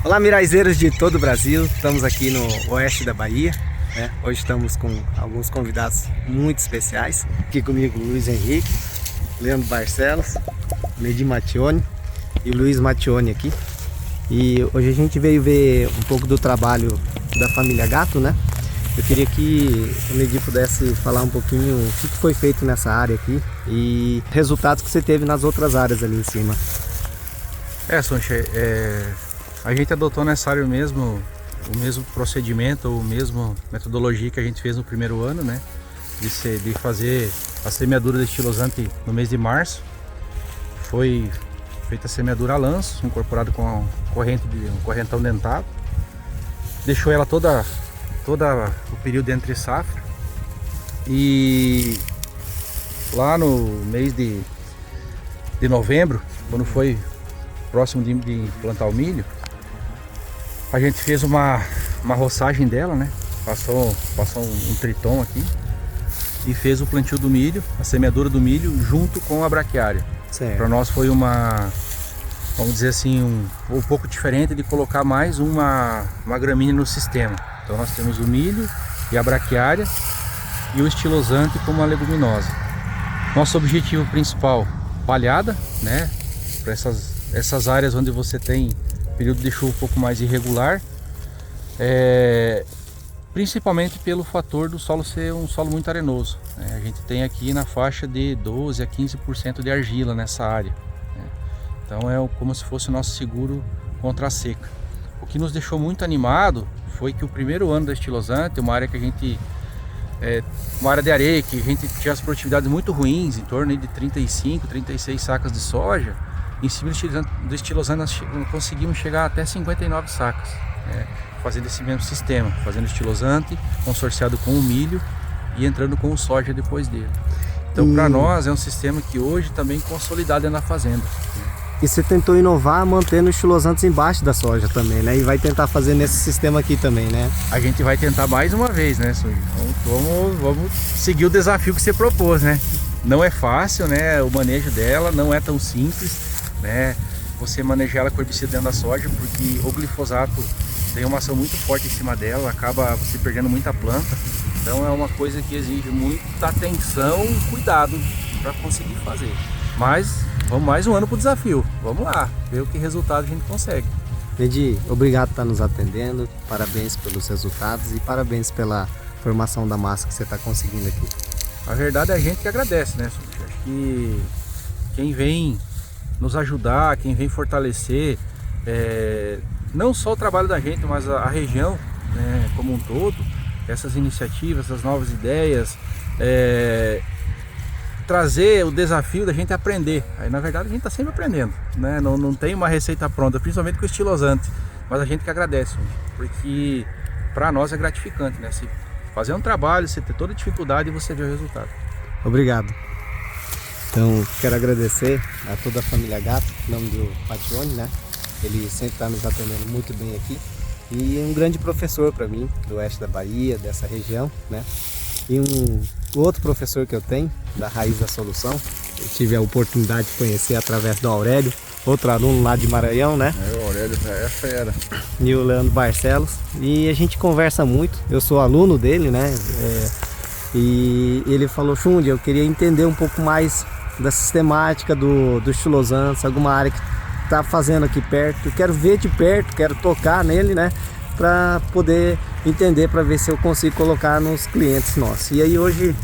Olá, miraizeiros de todo o Brasil, estamos aqui no oeste da Bahia, né? Hoje estamos com alguns convidados muito especiais. Aqui comigo Luiz Henrique, Leandro Barcelos, Ledi Mattioni e o Luiz Mattioni aqui. E hoje a gente veio ver um pouco do trabalho da família Gatto, né? Eu queria que o Ledi pudesse falar um pouquinho o que foi feito nessa área aqui e resultados que você teve nas outras áreas ali em cima. Sonche, a gente adotou nessa área o mesmo procedimento, a mesma metodologia que a gente fez no primeiro ano, né? De fazer a semeadura de estilosante no mês de março. Foi feita a semeadura a lanço, incorporado com um correntão dentado. Deixou ela todo o período entre safra. E lá no mês de novembro, quando foi próximo de plantar o milho, a gente fez uma roçagem dela, né? Passou um triton aqui e fez o plantio do milho, a semeadura do milho junto com a braquiária. Para nós foi vamos dizer assim, um pouco diferente de colocar mais uma gramínea no sistema. Então nós temos o milho e a braquiária e o estilosante como uma leguminosa. Nosso objetivo principal, palhada, né? Para essas áreas onde você tem período de chuva um pouco mais irregular, principalmente pelo fator do solo ser um solo muito arenoso, né? A gente tem aqui na faixa de 12 a 15% de argila nessa área, né? Então é como se fosse o nosso seguro contra a seca. O que nos deixou muito animado foi que o primeiro ano da estilosante, uma área uma área de areia que a gente tinha as produtividades muito ruins, em torno de 35, 36 sacas de soja. Em cima do estilosante nós conseguimos chegar até 59 sacas, né? Fazendo esse mesmo sistema, fazendo estilosante, consorciado com o milho e entrando com o soja depois dele. Então para nós é um sistema que hoje também consolidado é na fazenda, né? E você tentou inovar mantendo os estilosantes embaixo da soja também, né? E vai tentar fazer nesse sistema aqui também, né? A gente vai tentar mais uma vez, né, Suji? Vamos seguir o desafio que você propôs, né? Não é fácil, né? O manejo dela não é tão simples, né? Você manejar ela com herbicida dentro da soja, porque o glifosato tem uma ação muito forte em cima dela, acaba você perdendo muita planta. Então é uma coisa que exige muita atenção e cuidado para conseguir fazer. Mas vamos mais um ano para o desafio. Vamos lá, ver o que resultado a gente consegue. Ledi, obrigado por estar nos atendendo, parabéns pelos resultados e parabéns pela formação da massa que você está conseguindo aqui. A verdade é a gente que agradece, né? Acho que quem vem nos ajudar, quem vem fortalecer, não só o trabalho da gente, mas a região, né, como um todo, essas iniciativas, essas novas ideias, trazer o desafio da gente aprender. Aí na verdade a gente está sempre aprendendo, né? Não tem uma receita pronta, principalmente com o estilosante, mas a gente que agradece, porque para nós é gratificante, né? Se fazer um trabalho, você ter toda a dificuldade e você ver o resultado. Obrigado. Então quero agradecer a toda a família Gatto, em nome do Mattioni, né? Ele sempre está nos atendendo muito bem aqui e um grande professor para mim, do oeste da Bahia, dessa região, né? E um outro professor que eu tenho, da Raiz da Solução, eu tive a oportunidade de conhecer através do Aurélio, outro aluno lá de Maranhão, né? O Aurélio é fera. E o Leandro Barcelos, e a gente conversa muito, eu sou aluno dele, né? E ele falou: Xundi, eu queria entender um pouco mais da sistemática do estilosantes, alguma área que tá fazendo aqui perto, eu quero ver de perto, quero tocar nele, né? Para poder entender, para ver se eu consigo colocar nos clientes nossos. E aí hoje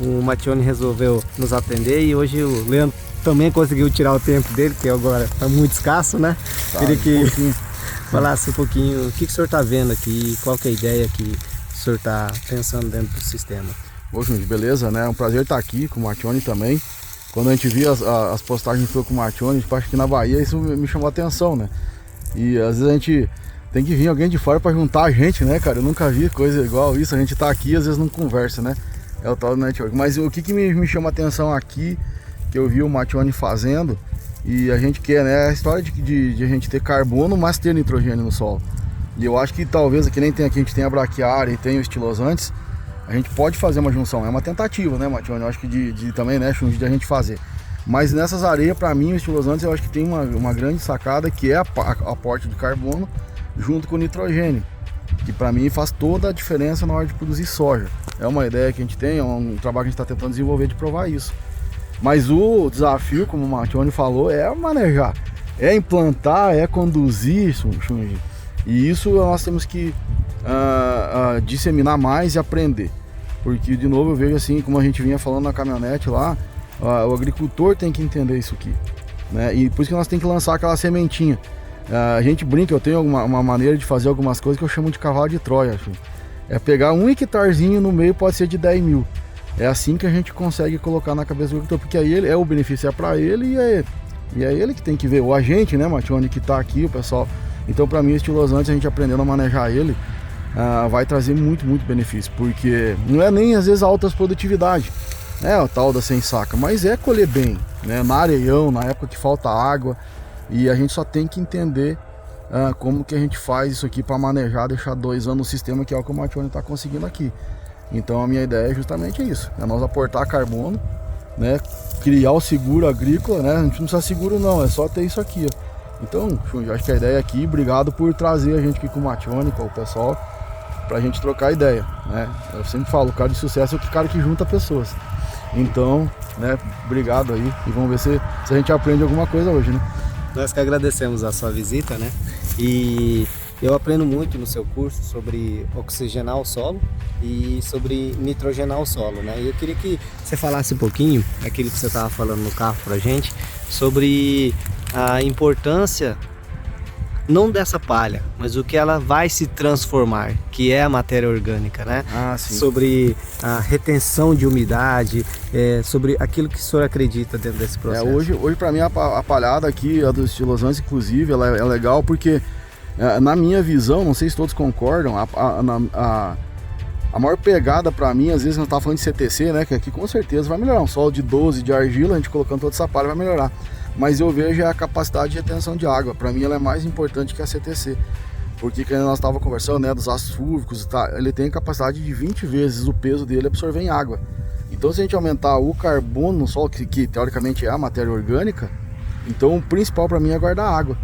o Mattioni resolveu nos atender e hoje o Leandro também conseguiu tirar o tempo dele, que agora está muito escasso, né? Queria que falasse um pouquinho o que o senhor está vendo aqui, qual que é a ideia que o senhor está pensando dentro do sistema. Ô, gente, beleza, né? É um prazer estar aqui com o Mattioni também. Quando a gente via as postagens com o Mattioni, acho que na Bahia isso me chamou a atenção, né? E às vezes a gente tem que vir alguém de fora para juntar a gente, né, cara? Eu nunca vi coisa igual isso, a gente tá aqui e às vezes não conversa, né? É o tal do network. Mas o que me chama a atenção aqui, que eu vi o Mattioni fazendo, e a gente quer, né? É a história de a gente ter carbono, mas ter nitrogênio no solo. E eu acho que talvez, que nem tem aqui, a gente tem a braquiária e tem os estilosantes, a gente pode fazer uma junção. É uma tentativa, né, Mattioni? Eu acho que também, né, Xundi, de a gente fazer. Mas nessas areias, para mim, o estilosantes, eu acho que tem uma grande sacada, que é a aporte de carbono junto com o nitrogênio, que para mim faz toda a diferença na hora de produzir soja. É uma ideia que a gente tem, é um trabalho que a gente está tentando desenvolver de provar isso. Mas o desafio, como o Martione falou, é manejar, é implantar, é conduzir isso, Xungi. E isso nós temos que disseminar mais e aprender. Porque, de novo, eu vejo assim, como a gente vinha falando na caminhonete lá, o agricultor tem que entender isso aqui, né? E por isso que nós temos que lançar aquela sementinha. A gente brinca, eu tenho uma maneira de fazer algumas coisas que eu chamo de cavalo de Troia. Acho. É pegar 1 hectarezinho no meio, pode ser de 10 mil. É assim que a gente consegue colocar na cabeça do agricultor, porque aí ele, o benefício é para ele e é ele que tem que ver. O agente, né, Martione, que está aqui, o pessoal. Então, para mim, o estilosantes, a gente aprendendo a manejar ele, vai trazer muito benefício, porque não é nem às vezes a alta produtividade, né, o tal da sem saca, mas é colher bem, né, na areião, na época que falta água, e a gente só tem que entender como que a gente faz isso aqui para manejar, deixar 2 anos no sistema, que é o que o Martione está conseguindo aqui. Então a minha ideia é justamente isso, é nós aportar carbono, né, criar o seguro agrícola, né, a gente não precisa seguro não, é só ter isso aqui, ó. Então, Xungi, acho que a ideia aqui, obrigado por trazer a gente aqui com o Martione, com o pessoal, pra gente trocar ideia, né? Eu sempre falo, o cara de sucesso é o cara que junta pessoas. Então, né, obrigado aí e vamos ver se a gente aprende alguma coisa hoje, né? Nós que agradecemos a sua visita, né? E eu aprendo muito no seu curso sobre oxigenar o solo e sobre nitrogenar o solo, né? E eu queria que você falasse um pouquinho, aquilo que você estava falando no carro pra gente, sobre a importância não dessa palha, mas o que ela vai se transformar, que é a matéria orgânica, né? Sim. Sobre a retenção de umidade, sobre aquilo que o senhor acredita dentro desse processo. Hoje para mim a palhada aqui, a dos estilosantes, inclusive, ela é legal porque, na minha visão, não sei se todos concordam, a maior pegada para mim, às vezes nós estávamos falando de CTC, né? Que aqui com certeza vai melhorar, um solo de 12 de argila, a gente colocando toda essa palha vai melhorar. Mas eu vejo a capacidade de retenção de água. Para mim ela é mais importante que a CTC. Porque quando nós estávamos conversando, né, dos ácidos fúlvicos, ele tem a capacidade de 20 vezes o peso dele absorver em água. Então se a gente aumentar o carbono no solo, que teoricamente é a matéria orgânica, então o principal para mim é guardar água.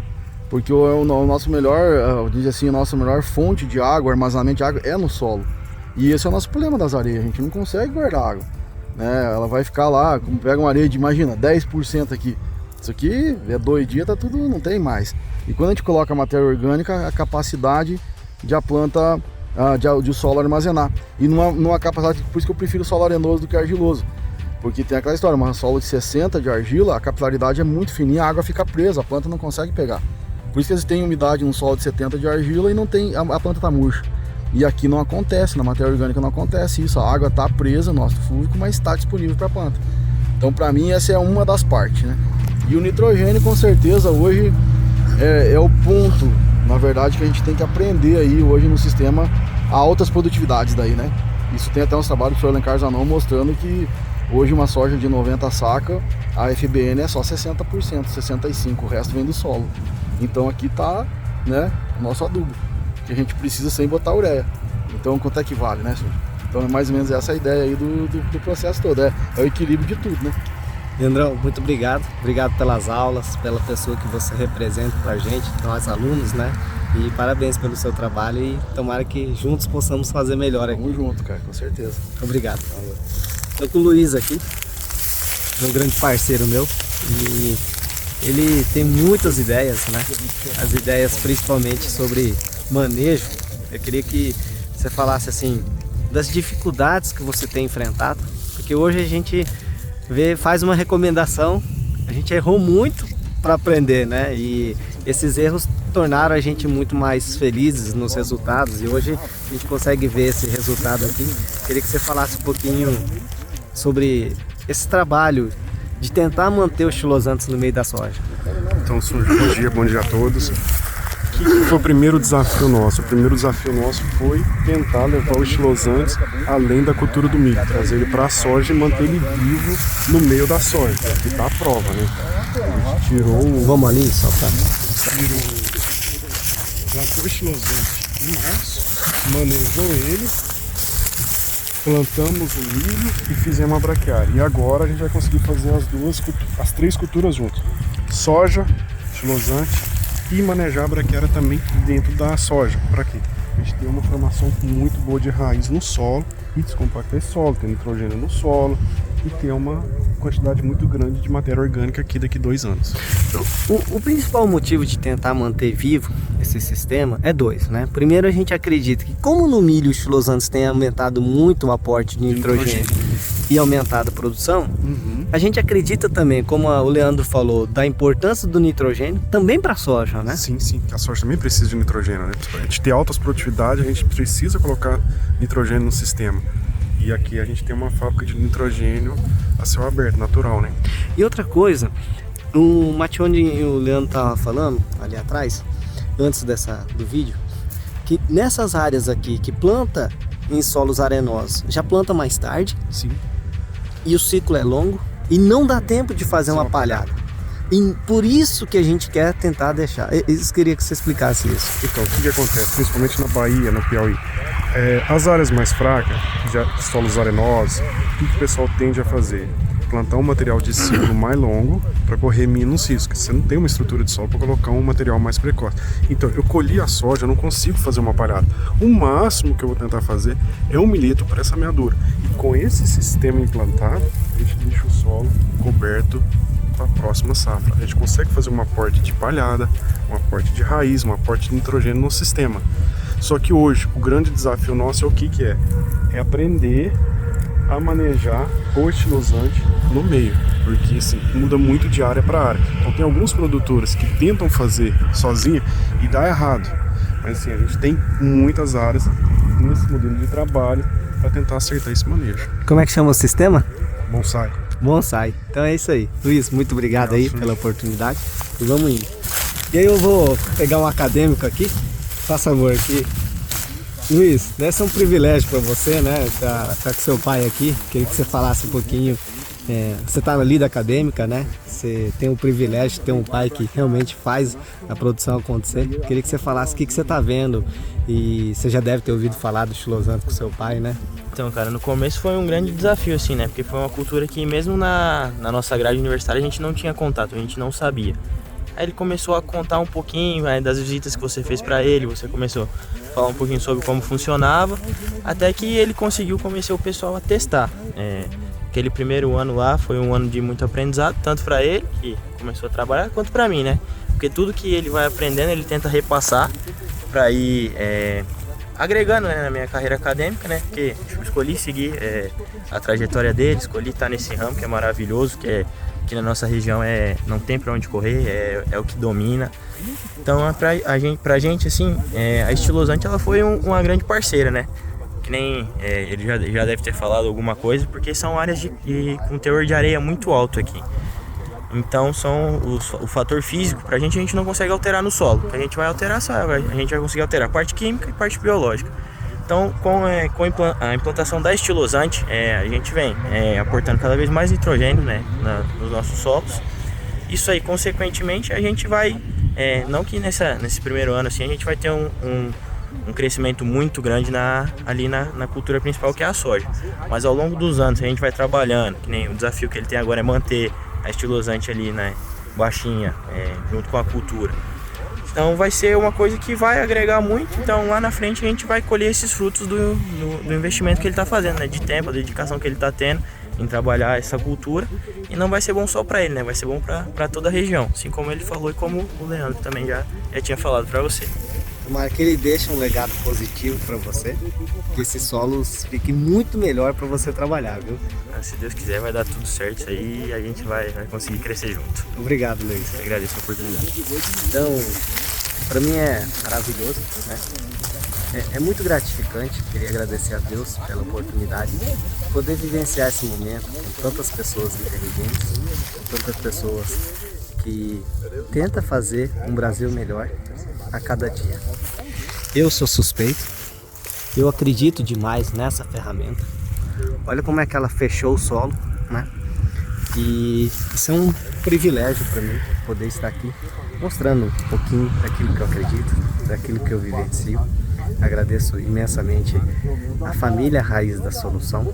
Porque o nosso melhor, diz assim, a nossa melhor fonte de água, armazenamento de água é no solo. E esse é o nosso problema das areias, a gente não consegue guardar água, né? Ela vai ficar lá, como pega uma areia de, imagina, 10% aqui. Isso aqui é 2 dias, tá tudo, não tem mais. E quando a gente coloca a matéria orgânica, a capacidade de a planta, de o solo armazenar. E numa capacidade, por isso que eu prefiro solo arenoso do que argiloso. Porque tem aquela história, uma solo de 60 de argila, a capilaridade é muito fininha, a água fica presa, a planta não consegue pegar. Por isso que eles têm umidade num solo de 70 de argila e não tem, a planta tá murcha. E aqui não acontece, na matéria orgânica não acontece isso, a água está presa no ácido fúlvico, mas está disponível para a planta. Então para mim essa é uma das partes, né? E o nitrogênio com certeza hoje é o ponto, na verdade, que a gente tem que aprender aí hoje no sistema a altas produtividades daí, né? Isso tem até uns trabalhos do Sr. Alencar Zanon mostrando que hoje uma soja de 90 sacas, a FBN é só 60%, 65%, o resto vem do solo. Então aqui tá, né, o nosso adubo, que a gente precisa sem botar ureia. Então quanto é que vale, né, senhor? Então é mais ou menos essa a ideia aí do processo todo, é o equilíbrio de tudo, né? Leandrão, muito obrigado. Obrigado pelas aulas, pela pessoa que você representa pra gente, nós alunos, né? E parabéns pelo seu trabalho e tomara que juntos possamos fazer melhor aqui. Vamos junto, cara, com certeza. Obrigado. Estou com o Luiz aqui, um grande parceiro meu, e ele tem muitas ideias, né? As ideias principalmente sobre manejo. Eu queria que você falasse assim das dificuldades que você tem enfrentado, porque hoje a gente faz uma recomendação, a gente errou muito para aprender, né? E esses erros tornaram a gente muito mais felizes nos resultados e hoje a gente consegue ver esse resultado aqui. Queria que você falasse um pouquinho sobre esse trabalho de tentar manter os estilosantes no meio da soja. Então, bom dia a todos. O que foi o primeiro desafio nosso? O primeiro desafio nosso foi tentar levar os estilosantes além da cultura do milho, trazer ele para a soja e manter ele vivo no meio da soja, que está a prova, né? A gente tirou Vamos ali só para plantou o estilosante em março, manejou ele, plantamos o milho e fizemos a braquiária. E agora a gente vai conseguir fazer as 3 culturas juntos. Soja, xilosante e manejar a braquiária também dentro da soja. Para quê? A gente tem uma formação muito boa de raiz no solo e descompactar esse solo, ter nitrogênio no solo e ter uma quantidade muito grande de matéria orgânica aqui daqui 2 anos. O principal motivo de tentar manter vivo esse sistema é 2, né? Primeiro, a gente acredita que como no milho os xilosantes têm aumentado muito o aporte de nitrogênio e aumentado a produção, a gente acredita também, como o Leandro falou, da importância do nitrogênio também para a soja, né? Sim, a soja também precisa de nitrogênio, né? Para a gente ter altas produtividades, a gente precisa colocar nitrogênio no sistema. E aqui a gente tem uma fábrica de nitrogênio a céu aberto, natural, né? E outra coisa, o Mattioni e o Leandro estavam falando ali atrás, antes do vídeo, que nessas áreas aqui que planta em solos arenosos, já planta mais tarde. Sim. E o ciclo é longo e não dá tempo de fazer uma palhada. E por isso que a gente quer tentar deixar. Eu queria que você explicasse isso. Então, o que acontece, principalmente na Bahia, no Piauí? As áreas mais fracas, de solos arenosos, o que o pessoal tende a fazer? Plantar um material de ciclo mais longo para correr menos risco. Você não tem uma estrutura de solo para colocar um material mais precoce. Então, eu colhi a soja, eu não consigo fazer uma palhada. O máximo que eu vou tentar fazer é um milheto para essa semeadura. E com esse sistema implantado, a gente deixa o solo coberto para a próxima safra. A gente consegue fazer um aporte de palhada, um aporte de raiz, um aporte de nitrogênio no sistema. Só que hoje, o grande desafio nosso é o que é? É aprender a manejar o estilosante no meio, porque assim, muda muito de área para área. Então tem alguns produtores que tentam fazer sozinho e dá errado. Mas assim, a gente tem muitas áreas nesse modelo de trabalho para tentar acertar esse manejo. Como é que chama o sistema? Bonsai. Bonsai. Então é isso aí. Luiz, muito obrigado aí pela oportunidade. E vamos indo. E aí eu vou pegar um acadêmico aqui. Faça amor aqui. Luiz, deve ser um privilégio para você, né? Tá com seu pai aqui. Queria que você falasse um pouquinho. Você tá na lida acadêmica, né? Você tem o privilégio de ter um pai que realmente faz a produção acontecer. Queria que você falasse o que você tá vendo. E você já deve ter ouvido falar do xilosante com seu pai, né? Então, cara, no começo foi um grande desafio, assim, né? Porque foi uma cultura que mesmo na nossa grade universitária a gente não tinha contato, a gente não sabia. Aí ele começou a contar um pouquinho das visitas que você fez para ele, você começou a falar um pouquinho sobre como funcionava, até que ele conseguiu convencer o pessoal a testar. Aquele primeiro ano lá foi um ano de muito aprendizado, tanto para ele, que começou a trabalhar, quanto para mim, né? Porque tudo que ele vai aprendendo, ele tenta repassar para ir agregando, né, na minha carreira acadêmica, né? Porque eu escolhi seguir a trajetória dele, escolhi estar nesse ramo que é maravilhoso, que na nossa região não tem para onde correr, é o que domina. Então pra gente assim, a Estilosante ela foi uma grande parceira, né? Que nem ele já deve ter falado alguma coisa, porque são áreas com teor de areia muito alto aqui. Então o fator físico, pra gente a gente não consegue alterar no solo. A gente vai alterar só, a gente vai conseguir alterar parte química e parte biológica. Então, com a implantação da Estilosante, a gente vem aportando cada vez mais nitrogênio, né, nos nossos solos. Isso aí, consequentemente, a gente vai, não que nesse primeiro ano assim, a gente vai ter um crescimento muito grande ali na cultura principal, que é a soja. Mas ao longo dos anos a gente vai trabalhando, que nem o desafio que ele tem agora é manter a Estilosante ali, né, baixinha, junto com a cultura. Então vai ser uma coisa que vai agregar muito. Então lá na frente a gente vai colher esses frutos do investimento que ele está fazendo, né? De tempo, a dedicação que ele está tendo em trabalhar essa cultura. E não vai ser bom só para ele, né? Vai ser bom para toda a região. Assim como ele falou e como o Leandro também já tinha falado para você. Tomara que ele deixe um legado positivo para você, que esses solos fiquem muito melhor para você trabalhar, viu? Se Deus quiser vai dar tudo certo isso aí e a gente vai conseguir crescer junto. Obrigado, Luiz. Eu agradeço a oportunidade. Então, para mim é maravilhoso, né? É muito gratificante, queria agradecer a Deus pela oportunidade de poder vivenciar esse momento com tantas pessoas inteligentes, com tantas pessoas que tentam fazer um Brasil melhor a cada dia. Eu sou suspeito, eu acredito demais nessa ferramenta. Olha como é que ela fechou o solo, né? E isso é um privilégio para mim, poder estar aqui mostrando um pouquinho daquilo que eu acredito, daquilo que eu vivencio. Agradeço imensamente a família Raiz da Solução,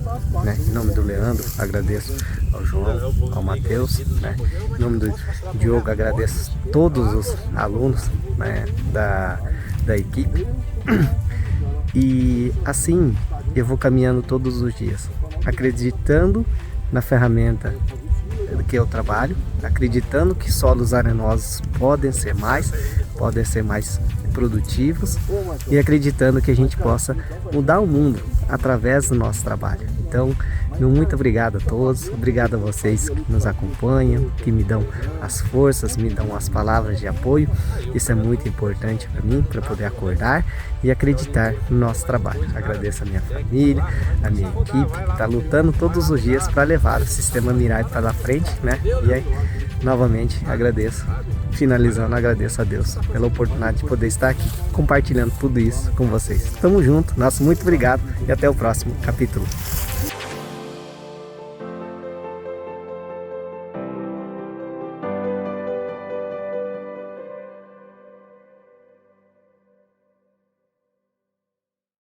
né? Em nome do Leandro, agradeço ao João, ao Matheus, né? Em nome do Diogo, agradeço todos os alunos, né? da equipe. E assim eu vou caminhando todos os dias, acreditando na ferramenta que eu trabalho, acreditando que solos arenosos podem ser mais produtivos e acreditando que a gente possa mudar o mundo através do nosso trabalho. Então, muito obrigado a todos, obrigado a vocês que nos acompanham, que me dão as forças, me dão as palavras de apoio. Isso é muito importante para mim, para poder acordar e acreditar no nosso trabalho. Agradeço a minha família, a minha equipe, que está lutando todos os dias para levar o Sistema Mirai para frente, né? E aí, novamente, agradeço. Finalizando, agradeço a Deus pela oportunidade de poder estar aqui compartilhando tudo isso com vocês. Tamo junto, nosso muito obrigado e até o próximo capítulo.